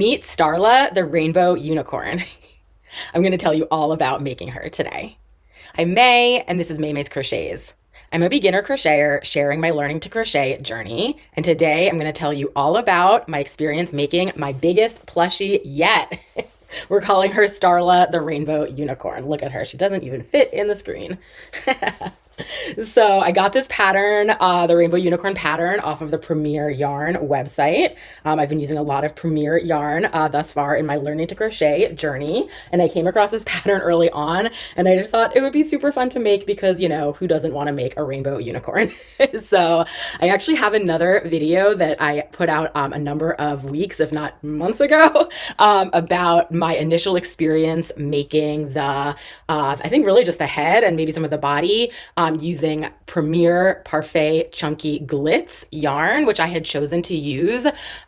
Meet Starla, the rainbow unicorn. I'm going to tell you all about making her today. I'm May, and this is May's Crochets. I'm a beginner crocheter sharing my learning to crochet journey, and today I'm going to tell you all about my experience making my biggest plushie yet. We're calling her Starla, the rainbow unicorn. Look at her. She doesn't even fit in the screen. So I got this pattern, the rainbow unicorn pattern, off of the Premier Yarn website. I've been using a lot of Premier Yarn thus far in my learning to crochet journey, and I came across this pattern early on, and I just thought it would be super fun to make because, you know, who doesn't want to make a rainbow unicorn? So I actually have another video that I put out a number of weeks, if not months ago, about my initial experience making the, I think really just the head and maybe some of the body, using Premier Parfait Chunky Glitz yarn, which I had chosen to use.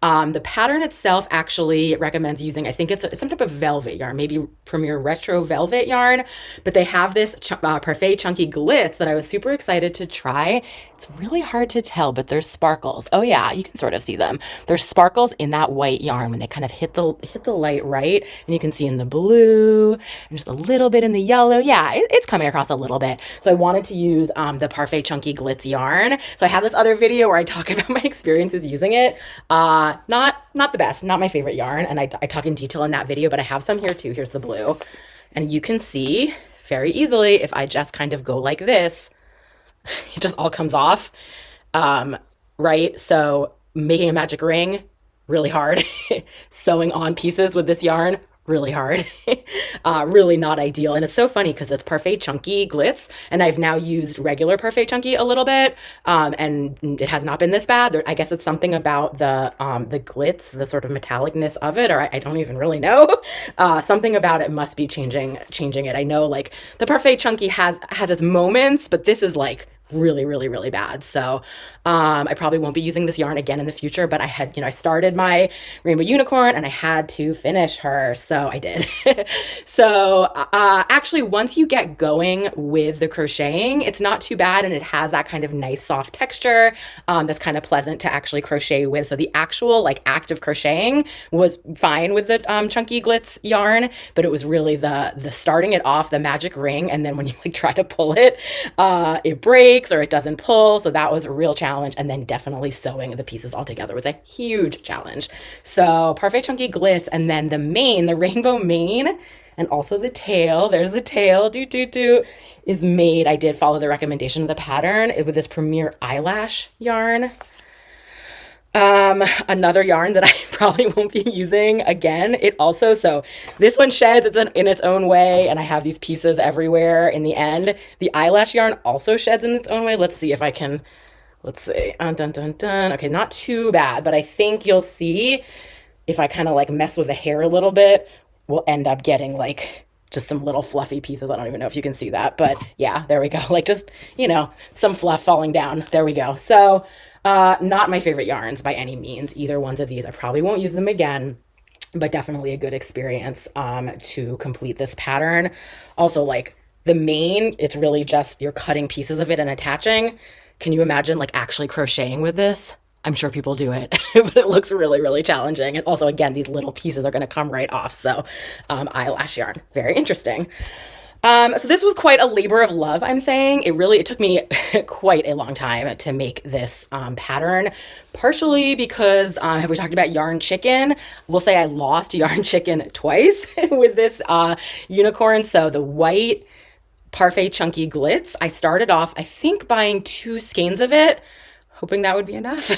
The pattern itself actually recommends using, I think it's some type of velvet yarn, maybe Premier Retro Velvet yarn, but they have this Parfait Chunky Glitz that I was super excited to try. It's really hard to tell, but there's sparkles. Oh yeah, you can sort of see them. There's sparkles in that white yarn when they kind of hit the light right, and you can see in the blue and just a little bit in the yellow. Yeah, it's coming across a little bit. So I wanted to use the Parfait Chunky Glitz yarn. So I have this other video where I talk about my experiences using it. Not the best, not my favorite yarn, and I talk in detail in that video, but I have some here too. Here's the blue, and you can see very easily if I just kind of go like this, it just all comes off, right? So making a magic ring, really hard. Sewing on pieces with this yarn, really hard. Really not ideal. And it's so funny because it's Parfait Chunky Glitz, and I've now used regular Parfait Chunky a little bit, and it has not been this bad. I guess it's something about the glitz, the sort of metallicness of it, or I don't even really know. Something about it must be changing it. I know like the Parfait Chunky has its moments, but this is like really bad. So I probably won't be using this yarn again in the future, but I had, I started my rainbow unicorn and I had to finish her, so I did. So actually, once you get going with the crocheting, it's not too bad, and it has that kind of nice soft texture that's kind of pleasant to actually crochet with. So the actual like act of crocheting was fine with the Chunky Glitz yarn, but it was really the starting it off, the magic ring, and then when you like try to pull it, it breaks or it doesn't pull. So that was a real challenge. And then definitely sewing the pieces all together was a huge challenge. So Parfait Chunky Glitz, and then the mane, the rainbow mane, and also the tail, there's the tail, is made. I did follow the recommendation of the pattern with this Premier Eyelash yarn. Another yarn that I probably won't be using again. It also, so this one sheds in its own way, and I have these pieces everywhere in the end. The eyelash yarn also sheds in its own way. Let's see if I can, let's see. Okay, not too bad, but I think you'll see if I kind of like mess with the hair a little bit, we'll end up getting like just some little fluffy pieces. I don't even know if you can see that, but yeah, there we go. Like just, some fluff falling down. There we go. So not my favorite yarns by any means. Either ones of these, I probably won't use them again, but definitely a good experience to complete this pattern. Also, like the mane, it's really just you're cutting pieces of it and attaching. Can you imagine like actually crocheting with this? I'm sure people do it, but it looks really challenging. And also, again, these little pieces are going to come right off. So eyelash yarn, very interesting. So this was quite a labor of love, I'm saying. It took me quite a long time to make this pattern, partially because, have we talked about yarn chicken? We'll say I lost yarn chicken twice with this unicorn. So the white Parfait Chunky Glitz, I started off, I think, buying 2 skeins of it, hoping that would be enough.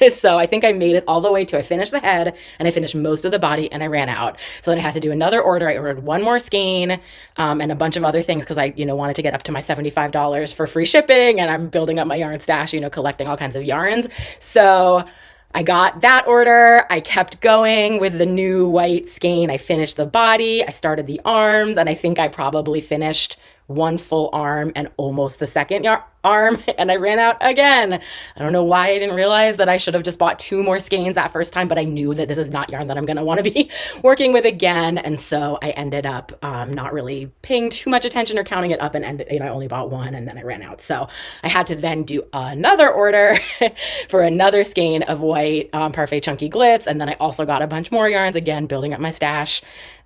So I think I made it all the way to, I finished the head and I finished most of the body and I ran out. So then I had to do another order. I ordered 1 more skein and a bunch of other things because I, wanted to get up to my $75 for free shipping, and I'm building up my yarn stash, collecting all kinds of yarns. So I got that order. I kept going with the new white skein. I finished the body. I started the arms, and I think I probably finished one full arm and almost the second arm, and I ran out again. I don't know why I didn't realize that I should have just bought two more skeins that first time, but I knew that this is not yarn that I'm going to want to be working with again. And so I ended up not really paying too much attention or counting it up, and I only bought one, and then I ran out. So I had to then do another order for another skein of white Parfait chunky glitz. And then I also got a bunch more yarns, again, building up my stash.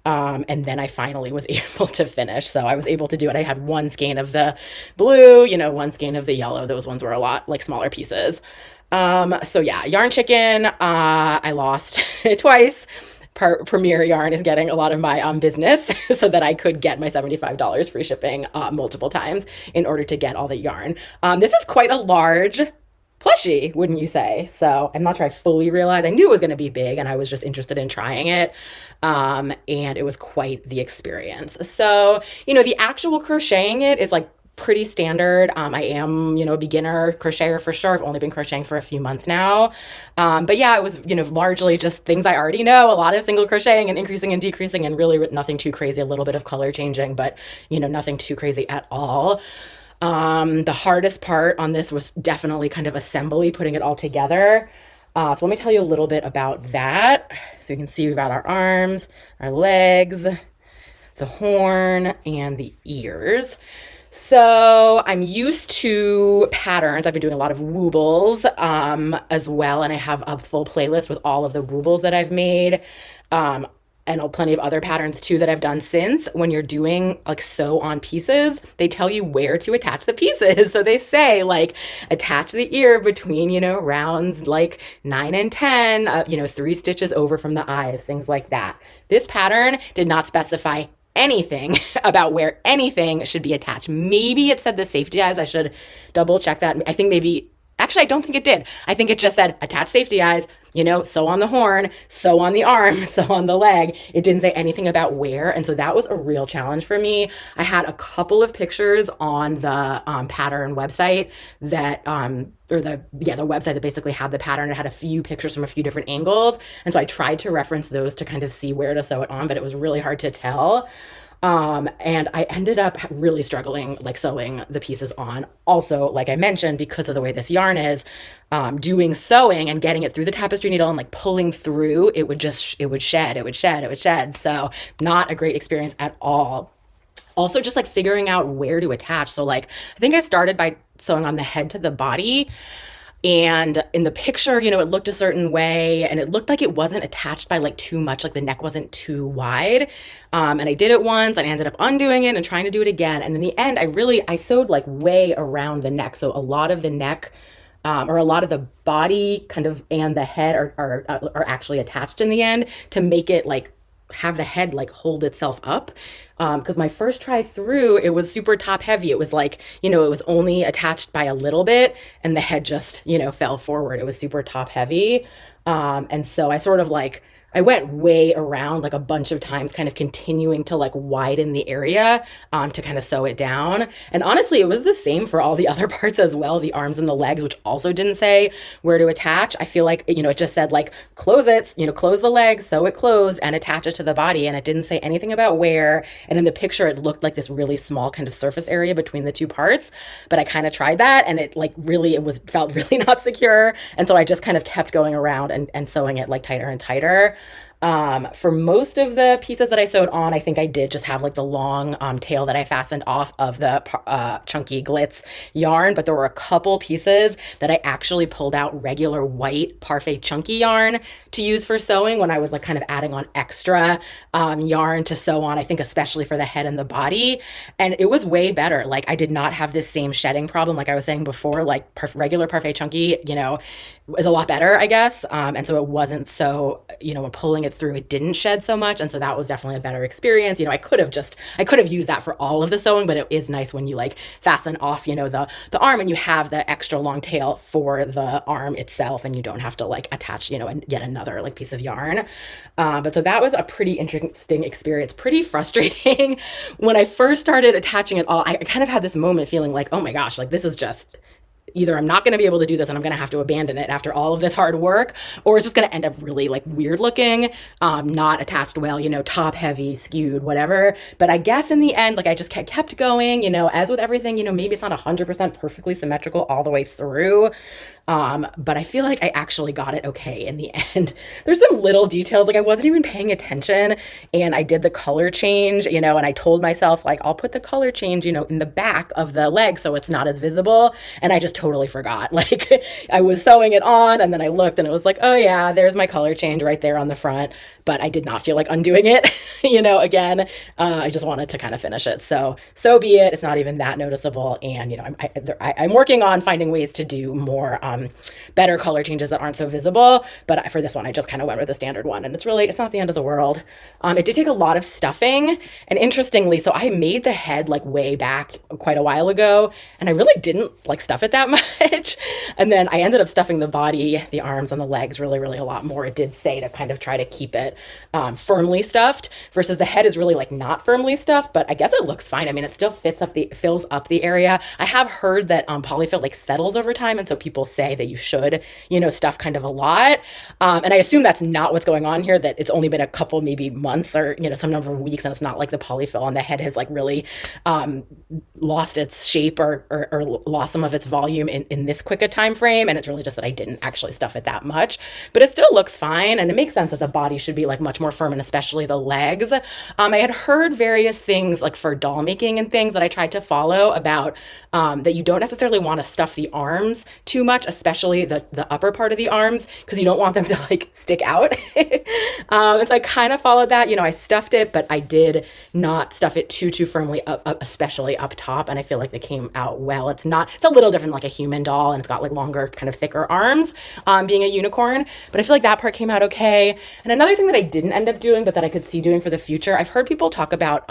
And then I finally was able to finish. So I was able to do it. I had one skein of the blue, one skein of the yellow. Those ones were a lot like smaller pieces. So yeah, Yarn Chicken, I lost twice. Premier Yarn is getting a lot of my business so that I could get my $75 free shipping multiple times in order to get all the yarn. This is quite a large plushie, wouldn't you say? So I'm not sure I fully realized. I knew it was going to be big, and I was just interested in trying it. And it was quite the experience. So, the actual crocheting it is like pretty standard. I am, a beginner crocheter for sure. I've only been crocheting for a few months now. But yeah, it was, largely just things I already know, a lot of single crocheting and increasing and decreasing, and really nothing too crazy, a little bit of color changing, but, nothing too crazy at all. The hardest part on this was definitely kind of assembly, putting it all together. So let me tell you a little bit about that. So you can see we've got our arms, our legs, the horn, and the ears. So I'm used to patterns. I've been doing a lot of woobles as well, and I have a full playlist with all of the woobles that I've made. And plenty of other patterns too that I've done since. When you're doing like sew on pieces, they tell you where to attach the pieces. So they say like attach the ear between, rounds like 9 and 10, 3 stitches over from the eyes, things like that. This pattern did not specify anything about where anything should be attached. Maybe it said the safety eyes. I should double check that. I think actually, I don't think it did. I think it just said attach safety eyes, sew on the horn, sew on the arm, sew on the leg. It didn't say anything about where. And so that was a real challenge for me. I had a couple of pictures on the pattern website that, the website that basically had the pattern. It had a few pictures from a few different angles. And so I tried to reference those to kind of see where to sew it on, but it was really hard to tell. And I ended up really struggling like sewing the pieces on. Also, like I mentioned, because of the way this yarn is, doing sewing and getting it through the tapestry needle and like pulling through, it would shed. So not a great experience at all. Also, just like figuring out where to attach. So like, I think I started by sewing on the head to the body. And in the picture, it looked a certain way, and it looked like it wasn't attached by like too much, like the neck wasn't too wide. And I did it once, and I ended up undoing it and trying to do it again. And in the end, I sewed like way around the neck. So a lot of the neck, or a lot of the body kind of, and the head are actually attached in the end to make it like have the head like hold itself up. Because my first try through, it was super top heavy. It was like, it was only attached by a little bit, and the head just, fell forward. It was super top heavy. And so I sort of like, I went way around like a bunch of times, kind of continuing to like widen the area to kind of sew it down. And honestly, it was the same for all the other parts as well, the arms and the legs, which also didn't say where to attach. I feel like, it just said like, close it, close the legs, sew it closed, and attach it to the body. And it didn't say anything about where. And in the picture, it looked like this really small kind of surface area between the two parts. But I kind of tried that, and it like really, felt really not secure. And so I just kind of kept going around and sewing it like tighter and tighter. For most of the pieces that I sewed on, I think I did just have like the long tail that I fastened off of the chunky glitz yarn, but there were a couple pieces that I actually pulled out regular white Parfait chunky yarn to use for sewing when I was like kind of adding on extra yarn to sew on, I think especially for the head and the body. And it was way better. Like I did not have this same shedding problem like I was saying before, like regular Parfait chunky, is a lot better, I guess. And so it wasn't so, when pulling it through, it didn't shed so much. And so that was definitely a better experience. I could have used that for all of the sewing, but it is nice when you like fasten off, the arm, and you have the extra long tail for the arm itself, and you don't have to like attach, yet another like piece of yarn. But so that was a pretty interesting experience, pretty frustrating. When I first started attaching it all, I kind of had this moment feeling like, oh my gosh, like this is just either I'm not going to be able to do this and I'm going to have to abandon it after all of this hard work, or it's just going to end up really like weird looking, not attached well, top heavy, skewed, whatever. But I guess in the end, like I just kept going, as with everything, maybe it's not 100% perfectly symmetrical all the way through. But I feel like I actually got it okay in the end. There's some little details, like I wasn't even paying attention, and I did the color change, and I told myself like, I'll put the color change, in the back of the leg so it's not as visible. And I just totally forgot. Like I was sewing it on and then I looked and it was like, oh yeah, there's my color change right there on the front. But I did not feel like undoing it, again. I just wanted to kind of finish it. So be it. It's not even that noticeable. And, I'm working on finding ways to do more better color changes that aren't so visible. But for this one, I just kind of went with the standard one. And it's not the end of the world. It did take a lot of stuffing. And interestingly, so I made the head like way back quite a while ago. And I really didn't like stuff it that much. And then I ended up stuffing the body, the arms, and the legs really, really a lot more. It did say to kind of try to keep it firmly stuffed, versus the head is really like not firmly stuffed, but I guess it looks fine. I mean, it still fills up the area. I have heard that polyfill like settles over time, and so people say that you should, stuff kind of a lot. And I assume that's not what's going on here, that it's only been a couple, maybe months or, some number of weeks, and it's not like the polyfill on the head has like really lost its shape or lost some of its volume in this quick a time frame. And it's really just that I didn't actually stuff it that much, but it still looks fine. And it makes sense that the body should be like much more firm, and especially the legs. I had heard various things like for doll making and things that I tried to follow about that you don't necessarily want to stuff the arms too much, especially the upper part of the arms, because you don't want them to like stick out. And so I kind of followed that. I stuffed it, but I did not stuff it too firmly up, especially up top. And I feel like they came out well. It's a little different like a human doll, and it's got like longer, kind of thicker arms, being a unicorn. But I feel like that part came out okay. And another thing that I didn't end up doing, but that I could see doing for the future, I've heard people talk about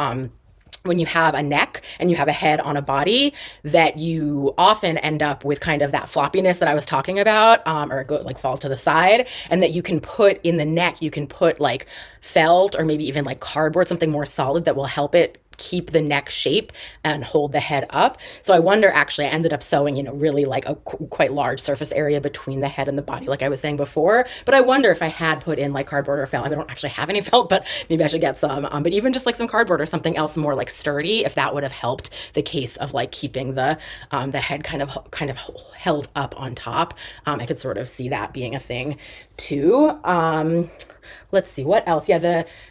when you have a neck and you have a head on a body, that you often end up with kind of that floppiness that I was talking about, or it like falls to the side, and that you can put in the neck, you can put like felt or maybe even like cardboard, something more solid that will help it keep the neck shape and hold the head up. So I wonder, actually, I ended up sewing, really like a quite large surface area between the head and the body, like I was saying before. But I wonder if I had put in like cardboard or felt. I don't actually have any felt, but maybe I should get some. But even just like some cardboard or something else more like sturdy, if that would have helped the case of like keeping the head kind of held up on top. I could sort of see that being a thing too. Let's see what else. Yeah,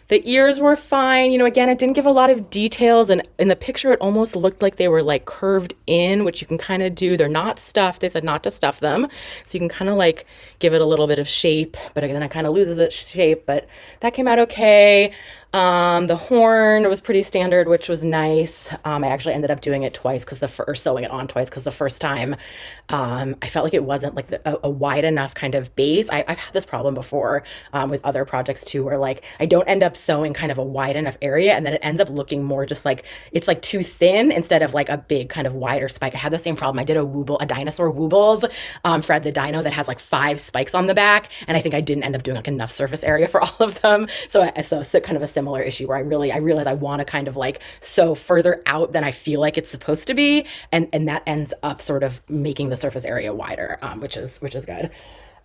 the ears were fine. Again, it didn't give a lot of details, and in the picture it almost looked like they were like curved in, which you can kind of do. They're not stuffed. They said not to stuff them, so you can kind of like give it a little bit of shape, but then it kind of loses its shape. But that came out okay. The horn was pretty standard, which was nice. I actually ended up doing it twice sewing it on twice, because the first time I felt like it wasn't like a wide enough kind of base. I've had this problem before with other projects too, where like I don't end up sewing kind of a wide enough area, and then it ends up looking more just like it's like too thin instead of like a big kind of wider spike. I had the same problem. I did a dinosaur woobles, Fred the Dino, that has like 5 spikes on the back, and I think I didn't end up doing like enough surface area for all of them. So kind of a similar issue where I realize I want to kind of like sew further out than I feel like it's supposed to be, and that ends up sort of making the surface area wider, which is good.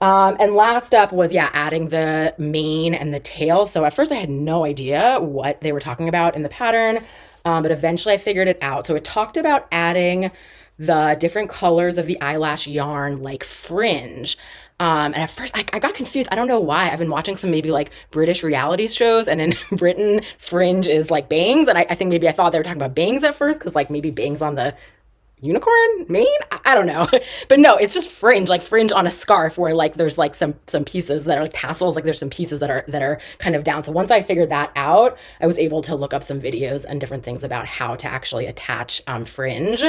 And last up was, adding the mane and the tail. So at first I had no idea what they were talking about in the pattern, but eventually I figured it out. So it talked about adding the different colors of the eyelash yarn like fringe. And at first I got confused. I don't know why. I've been watching some maybe like British reality shows, and in Britain fringe is like bangs. And I think maybe I thought they were talking about bangs at first, because like maybe bangs on the unicorn mane? I don't know. But no, it's just fringe, like fringe on a scarf, where like there's like some pieces that are like tassels, like there's some pieces that are kind of down. So once I figured that out, I was able to look up some videos and different things about how to actually attach fringe.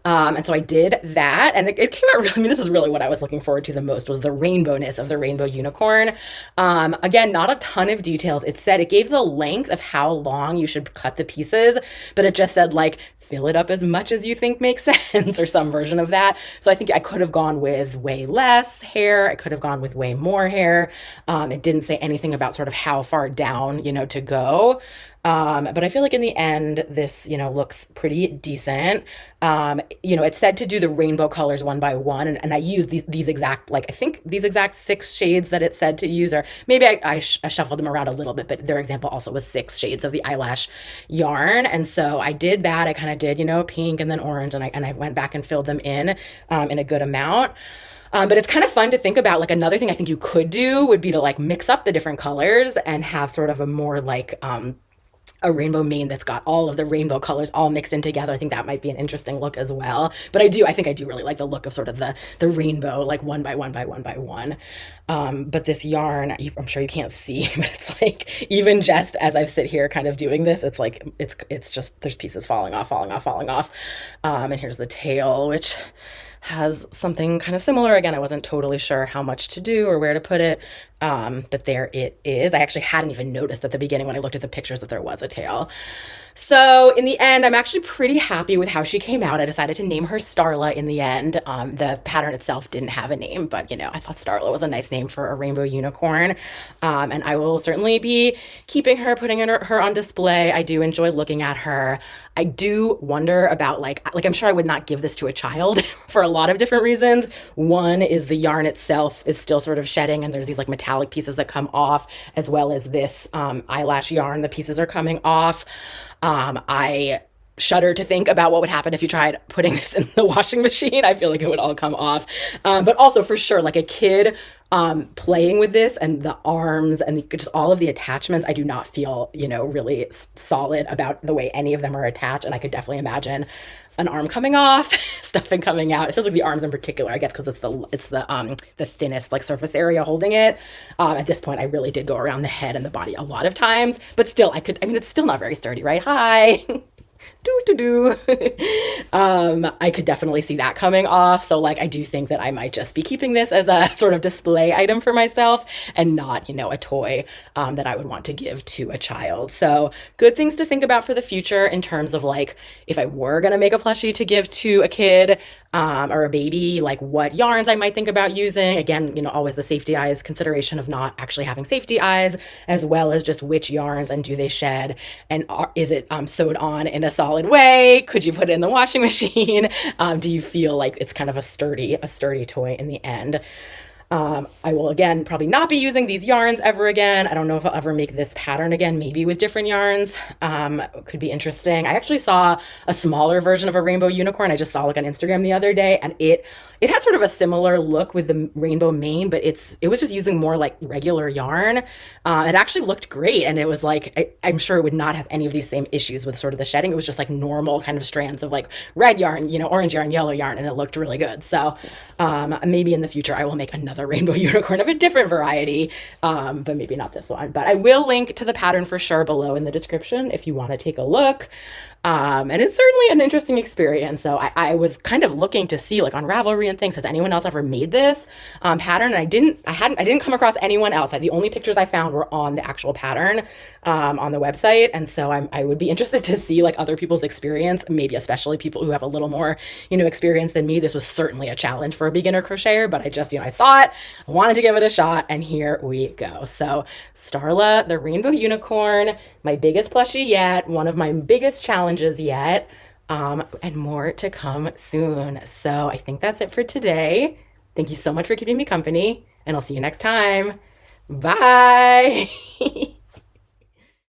And so I did that, and it came out really, this is really what I was looking forward to the most, was the rainbowness of the rainbow unicorn. Again, not a ton of details. It gave the length of how long you should cut the pieces, but it just said like, fill it up as much as you think makes sense, or some version of that. So I think I could have gone with way less hair. I could have gone with way more hair. It didn't say anything about sort of how far down, to go. But I feel like in the end, this, looks pretty decent. It said to do the rainbow colors one by one, and I used these exact, like, I think these exact six shades that it said to use, or maybe I shuffled them around a little bit, but their example also was six shades of the eyelash yarn. And so I did that. I kind of did, pink and then orange, and I went back and filled them in a good amount. But it's kind of fun to think about. Like, another thing I think you could do would be to like mix up the different colors and have sort of a more like a rainbow mane that's got all of the rainbow colors all mixed in together. I think that might be an interesting look as well. But I think I do really like the look of sort of the rainbow, like one by one by one by one. But this yarn, I'm sure you can't see, but it's like, even just as I sit here kind of doing this, it's like it's just, there's pieces falling off, falling off, falling off. And here's the tail, which has something kind of similar. Again, I wasn't totally sure how much to do or where to put it, but there it is. I actually hadn't even noticed at the beginning when I looked at the pictures that there was a tail. So in the end, I'm actually pretty happy with how she came out. I decided to name her Starla in the end. The pattern itself didn't have a name, but I thought Starla was a nice name for a rainbow unicorn. And I will certainly be keeping her, putting her on display. I do enjoy looking at her. I do wonder about like I'm sure I would not give this to a child for a lot of different reasons. One is the yarn itself is still sort of shedding, and there's these like metallic pieces that come off, as well as this eyelash yarn. The pieces are coming off. I shudder to think about what would happen if you tried putting this in the washing machine. I feel like it would all come off. But also for sure, like a kid playing with this and the arms and just all of the attachments, I do not feel, really solid about the way any of them are attached. And I could definitely imagine an arm coming off, stuffing coming out. It feels like the arms in particular, I guess, because it's the thinnest like surface area holding it. At this point, I really did go around the head and the body a lot of times, but still, it's still not very sturdy, right? Hi. do. I could definitely see that coming off. So like, I do think that I might just be keeping this as a sort of display item for myself and not, a toy that I would want to give to a child. So good things to think about for the future in terms of like, if I were going to make a plushie to give to a kid or a baby, like what yarns I might think about using. Again, always the safety eyes consideration of not actually having safety eyes, as well as just which yarns and do they shed, and is it sewed on in a solid way? Could you put it in the washing machine? Do you feel like it's kind of a sturdy toy in the end? I will, again, probably not be using these yarns ever again. I don't know if I'll ever make this pattern again, maybe with different yarns. Could be interesting. I actually saw a smaller version of a rainbow unicorn. I just saw like on Instagram the other day, and it had sort of a similar look with the rainbow mane, but it was just using more like regular yarn. It actually looked great, and it was like, I'm sure it would not have any of these same issues with sort of the shedding. It was just like normal kind of strands of like red yarn, orange yarn, yellow yarn, and it looked really good. So maybe in the future I will make another rainbow unicorn of a different variety, but maybe not this one. But I will link to the pattern for sure below in the description if you want to take a look. And it's certainly an interesting experience. So I was kind of looking to see like on Ravelry and things, has anyone else ever made this pattern? And I didn't come across anyone else. The only pictures I found were on the actual pattern on the website. And so I would be interested to see like other people's experience, maybe especially people who have a little more, experience than me. This was certainly a challenge for a beginner crocheter, but I just, I saw it, I wanted to give it a shot, and here we go. So Starla, the rainbow unicorn, my biggest plushie yet, one of my biggest challenges yet, and more to come soon. So I think that's it for today. Thank you so much for keeping me company, and I'll see you next time. Bye.